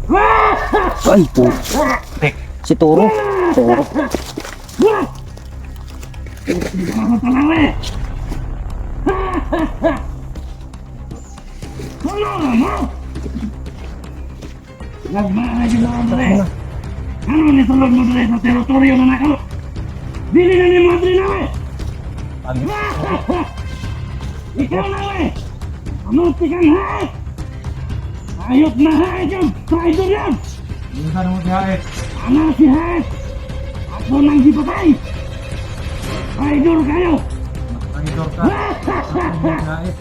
Ay po. Si Toro. Toro. Ano ni tulog mo dito sa teritoryo na nako? Dili na ni madre na we. Ikaw na we. Amuti kang haet. Ayot na haet yun. Traidor yan. Hindi ka naman si Haet. Ano si haet? Ako nang dipatay. Traidor kayo. Traidor ka. Hindi si Haet.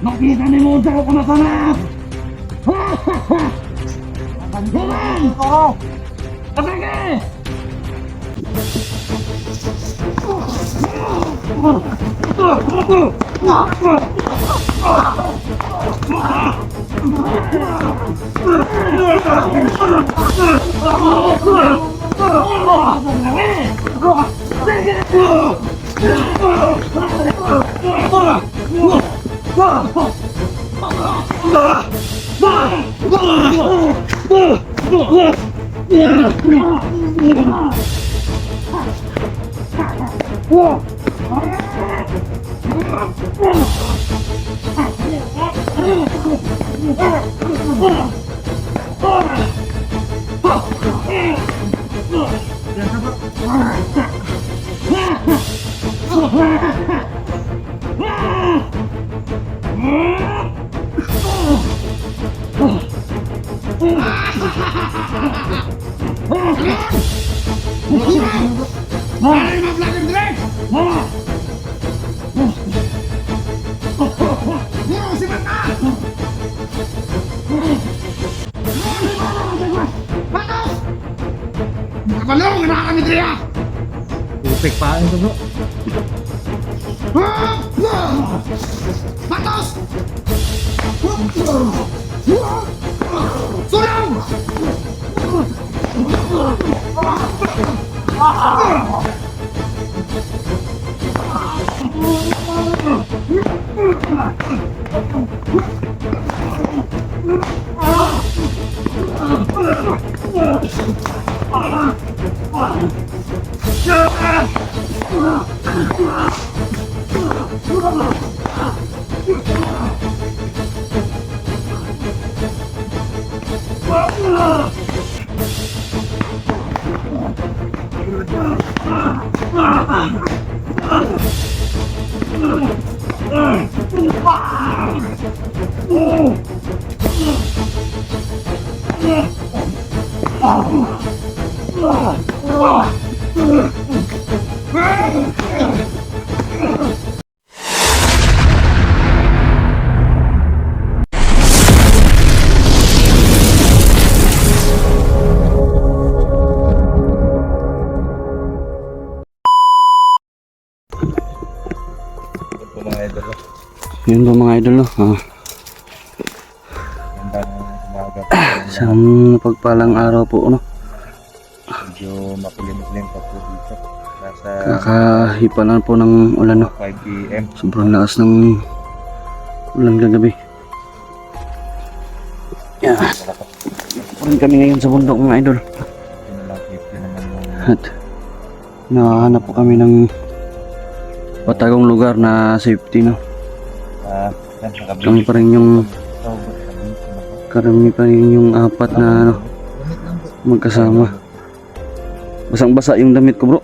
Makita ni mo daw ko na sanap. Galan! Patake! Balong na kami diriya. Upik pa ito bro. Matos! Surang! Yun po mga idol, no? Isang pagpalang araw po, no? Medyo makulimlim pa po dito. Nasa Kakahipalan po ng ulan, no? 5 PM. Sobrang lakas ng ulan kagabi. Yeah. Purin kami ngayon sa bundok mga idol. At nakahanap po kami ng patagong lugar na safety, no? Kami pa rin yung karami pa rin yung apat na ano, magkasama. Basang-basa yung damit ko, bro.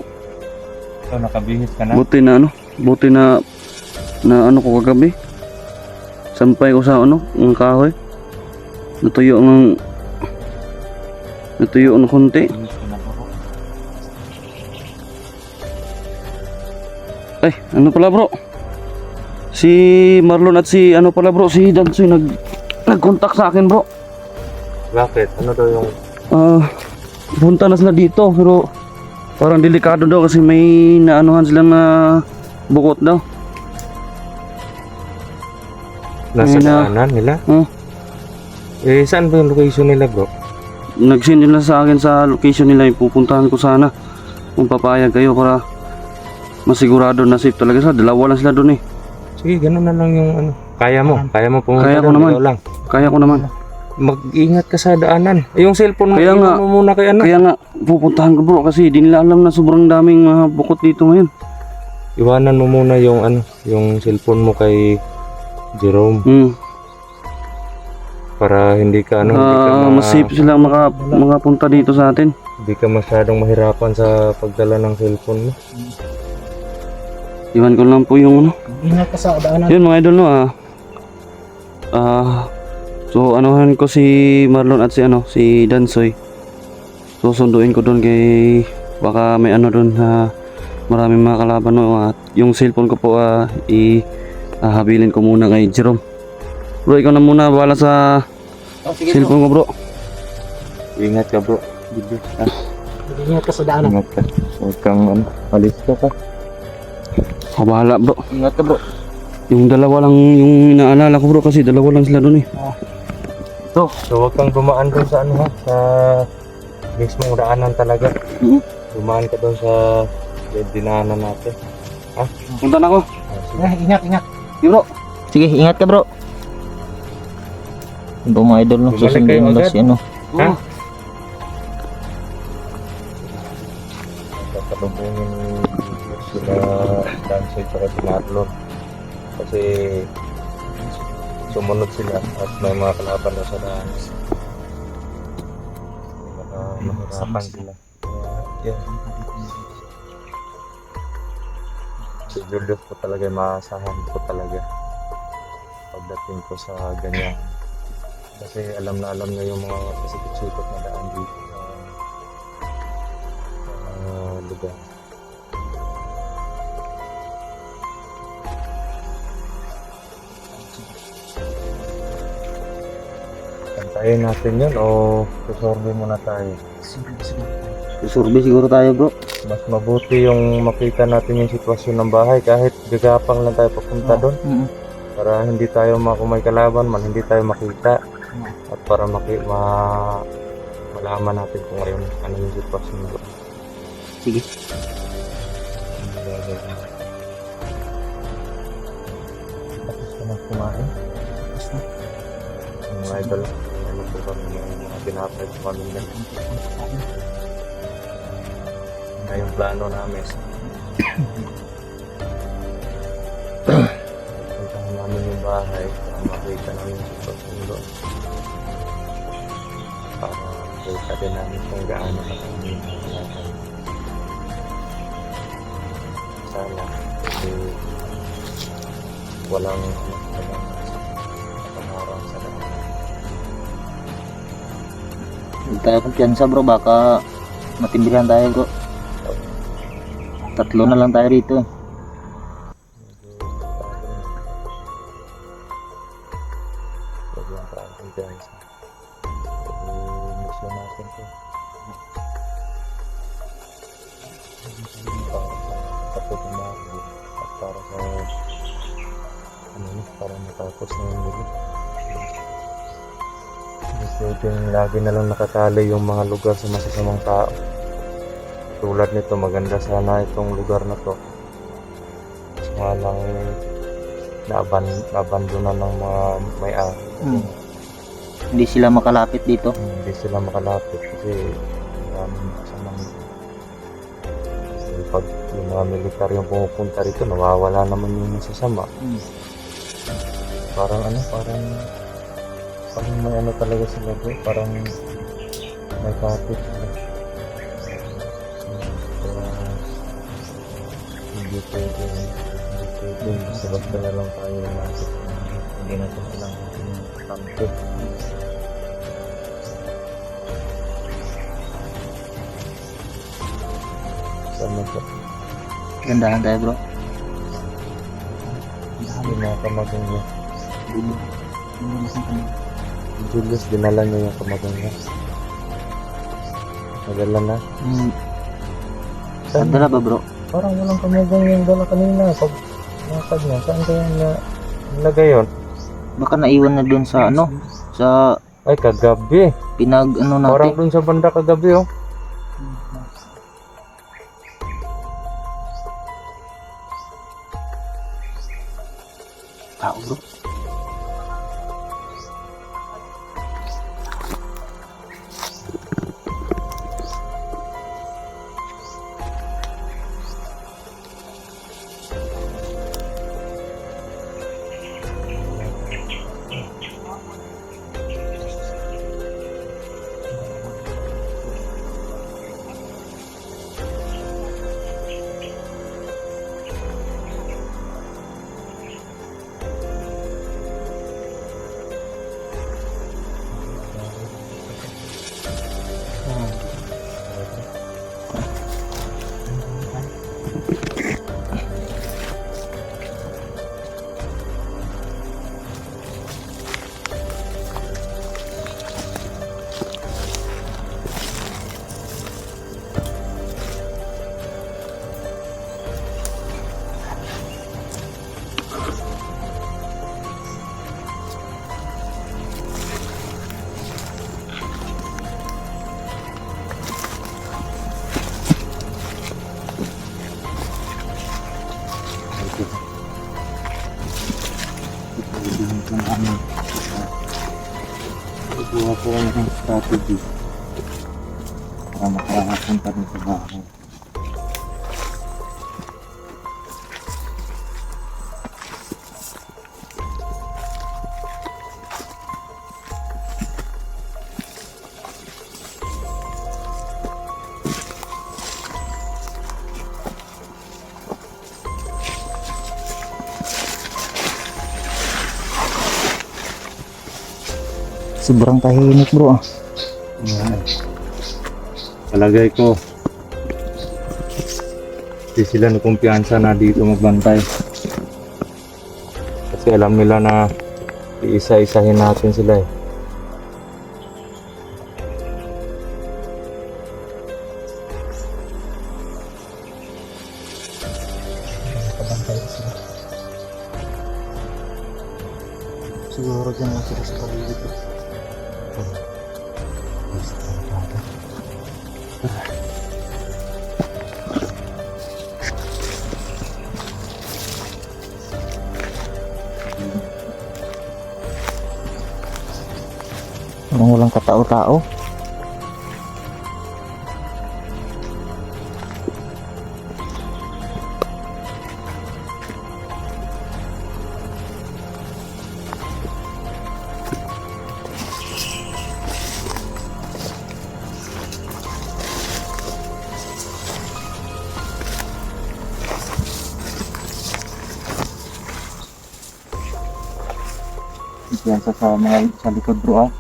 So nakabihis ka na? Buti na ano ko kagabi. Sampay ko sa ano, ng kahoy. Natuyo ng konti. Ay, ano pala, bro? Si Marlon at si ano pala, bro, si Dansoy nag-contact sa akin, bro. Bakit? Ano daw yung... Punta na sila dito pero parang delikado daw kasi may naanuhan silang na bukot daw. Nasa Ayun na. daanan nila? Eh, saan ba yung location nila, bro? Nag-send nila sa akin sa location nila, pupuntahan ko sana kung papayag kayo para masigurado na safe talaga sila. Dalawa lang sila doon eh. Sige, gano'n na lang yung ano. Kaya mo pumunta Kaya ko doon, naman. ikaw lang. Kaya ko naman. Mag-ingat ka sa daanan. Yung cellphone mo, Kaya nga. iwan mo muna kay anak. Kaya nga, pupuntahan ko bro kasi di nila alam na sobrang daming mga bukot dito ngayon. Iwanan mo muna yung yung cellphone mo kay Jerome para hindi ka hindi ka Mas safe silang makapunta dito sa atin. hindi ka masyadong mahirapan sa pagdala ng cellphone mo. Iwan ko lang po yung Ingat ka sa daanan. Yun mga idol no so anuhan ko si Marlon at si Dansoy. Susunduin ko doon kay baka may doon maraming mga kalaban no at yung cellphone ko po habilin ko muna kay Jerome. Bro, ikaw na muna bahala sa cellphone ko bro. Ingat ka bro. Ingat ka sa daanan. Ingat ka. Huwag kang alis ka pa. Ako bahala bro. Ingat ka bro. Yung dalawa lang yung inaalala ko bro kasi dalawa lang sila doon eh. So huwag kang dumaan doon sa sa mismong daanan talaga. Dumaan ka doon sa dinaanan natin. Punta na ako. Ingat. Sige bro. Sige, ingat ka bro. Ito mga idol no, Bumalik susundin kayo mo agad. si Ha? Kasalubungin sila Dansoy at si Marlon. Kasi sumunod sila at may mga kalaban na sa daan. Mahirapan sila. Kaya, si Julius po talaga, maasahan ko talaga pagdating ko sa ganyan. Kasi alam na yung mga pasikot-sikot na daan dito sa lugar. Kantayin natin yun o susorbe muna tayo. Susurbe siguro tayo bro. Mas mabuti yung makita natin yung sitwasyon ng bahay kahit gagapang lang tayo papunta doon. Para hindi tayo makumay kalaban man, hindi tayo makita. At para malaman natin kung ngayon ano yung sitwasyon nito. Sige. Tapos ka na kumain? Mga idol, ano po kami yung mga pinapay sa pamilya. Na yung plano namin. Puntahan namin yung bahay para makita namin yung sitwasyon doon. Para makita din namin kung gaano kami nalaman. Sana kasi walang pangarang sa lahat. Hindi tayo kumpiyansa bro, baka matimbihan tayo bro. Tatlo na lang tayo rito. Sobrang praning guys. Mission natin to. Para sa patutungan at para sa para matapos na yung nila. Gusto yung lagi na lang nakatali yung mga lugar sa masasamang tao. Tulad nito, maganda sana itong lugar na to. Nga lang nabandonan ng mga may-ari. Hindi sila makalapit dito. Hindi sila makalapit kasi maraming kasamang pag yung mga militar yung pumupunta rito, nawawala naman yung masasama. Parang may talaga sila bro, parang may kapit sila. Hindi pwede basta na lang tayo natin. Hindi natin alam kung kampi. Sama po. Gandahan tayo bro. Hindi mga kamagong niya. Julius, dinala niya yung kamagong niya. Nadala na. Nadala ba bro? Parang walang kamagong yung dala kanina. Pag nakad niya, saan kaya nilagay yun? Baka naiwan na dun sa sa Ay, kagabi. pinag Parang natin. dun sa banda kagabi oh. Tao bro. gagawa ng strategy para makakapunta rin sa bahay. Sobrang tahimik bro. Palagay ko, di sila na kumpiyansa na dito magbantay. Kasi alam nila na iisa-isahin natin sila eh. Siguro dyan lang sila sa paligid. Walang katao-tao. Yan sa likod bro ah.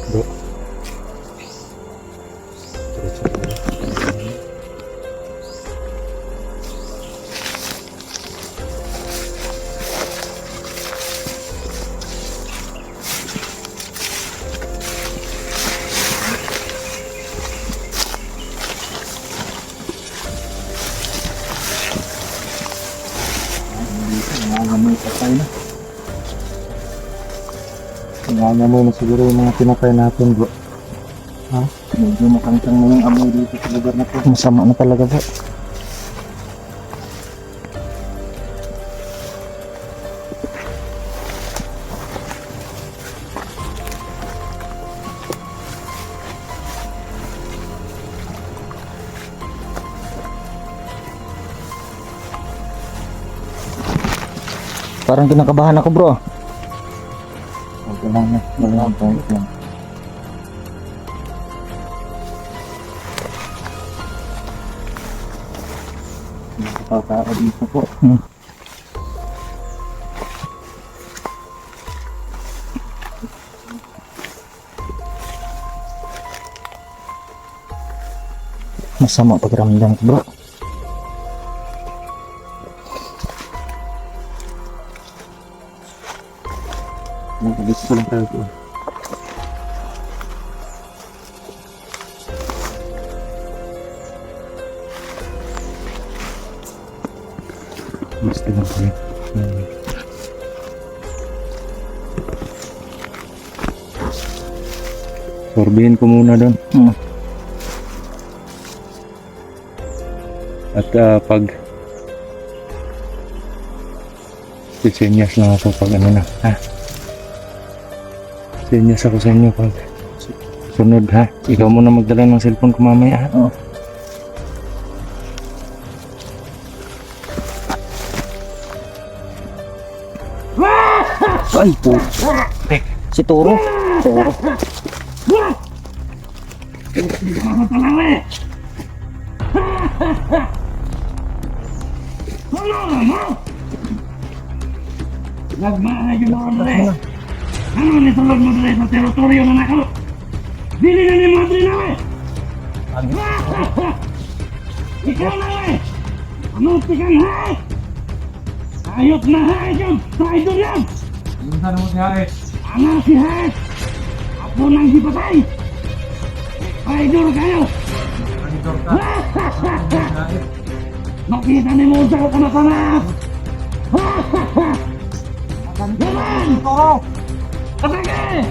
Bro. Nangangamoy patay na. Nangangamoy na siguro yung mga pinatay natin bro. Ha? Medyo makantang na yung amoy dito sa lugar na to. Masama na talaga bro. Parang kinakabahan ako bro. Okay lang na. Walang point lang. Nakapagkao dito po. Masama pakiramdam ko bro. Nagkabis ko lang tayo po. Mas lang po yun. Sorbihin ko muna doon. At pag sisenyas lang ako pag ano na, ha? Sisenyas ako sa inyo pag sunod, ha? Ikaw muna magdala ng cellphone ko mamaya, ha? Oo. Ay po. Si Toro. Toro. Ako talaga eh! Ano mo? Nagmahay yung mga dre. Ano nitulog mo dre sa teritoryo na nakalo? Dili na ni madre na eh! Ikaw na eh! Ano tikan ha? Ayot na ha yun! Traidor yan! Ano mo si Haes? Ano si Haes? Apo nang hipatay! Traidor kayo! Nakita ni mo sa kanas-kanas! Yaman! Atake!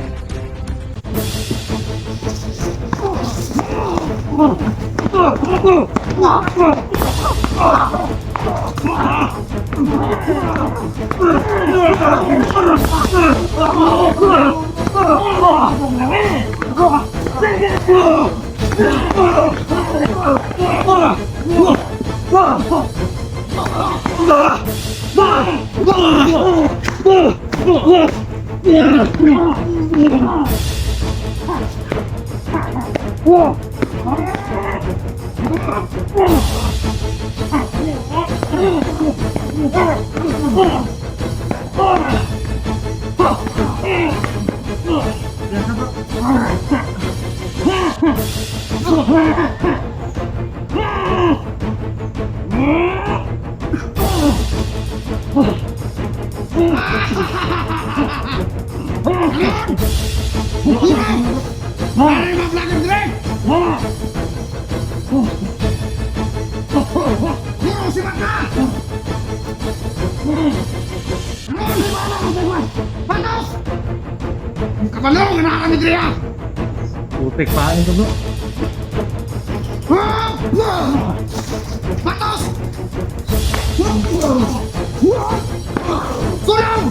Kabalong na kami diri ah. Putik pa ito bro. Patos! Surang!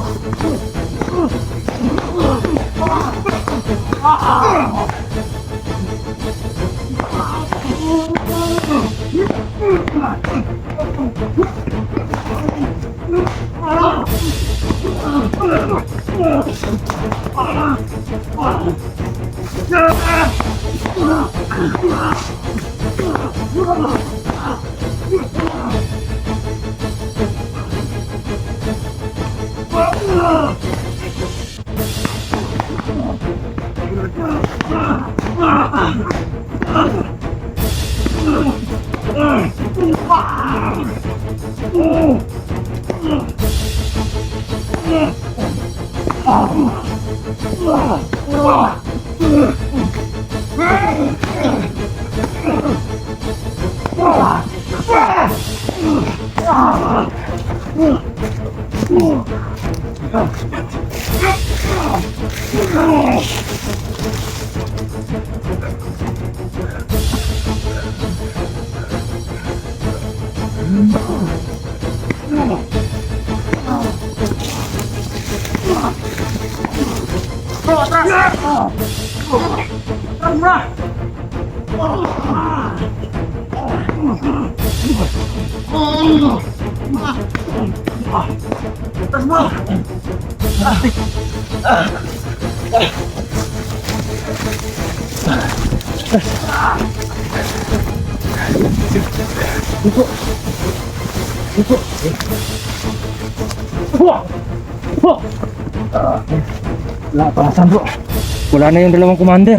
Wala pa nasan bro. Wala na yung dalawang commander.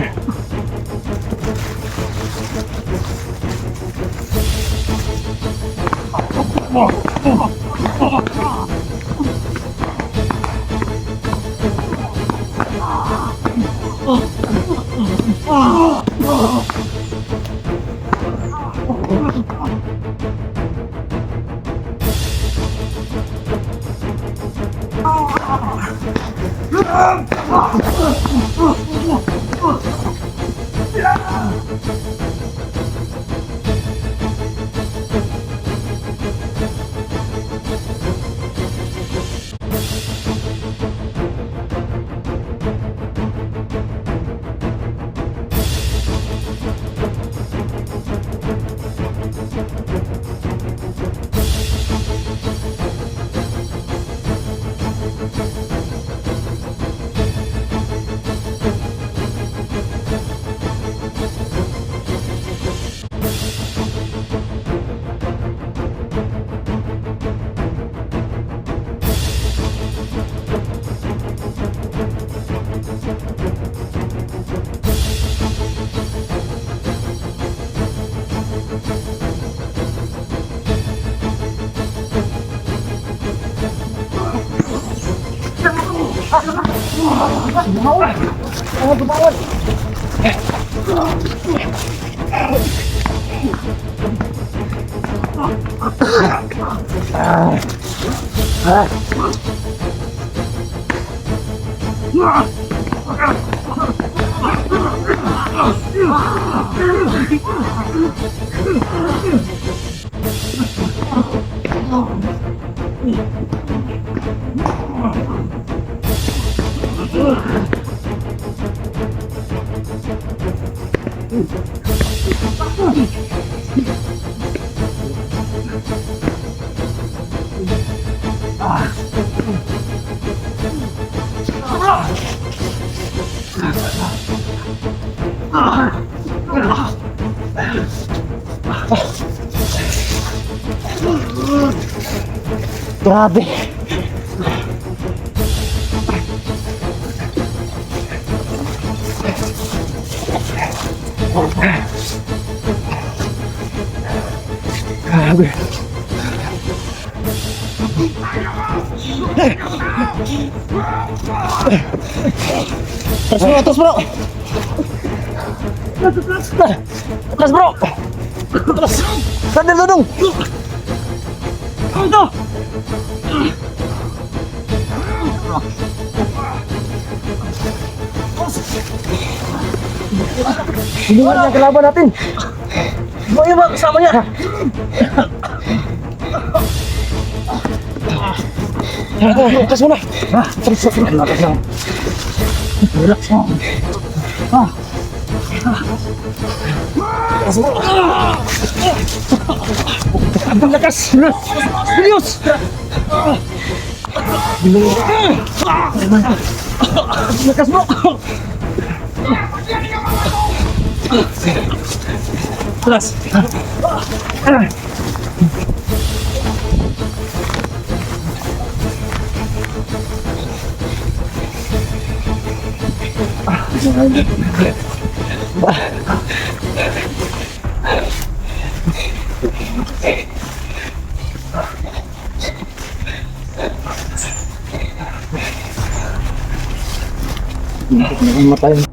Grabe. Grabe. Atras bro, atras bro. Atras bro. Atras. Sandal dudung. Ito. Tulungan niya kalaban natin. Buo yung mga kasama niya. Atras muna. Atras muna. Atras lang. Relax mo. Atras mo. Ang lakas. Bilios. Lakas mo. Atras. Namatay.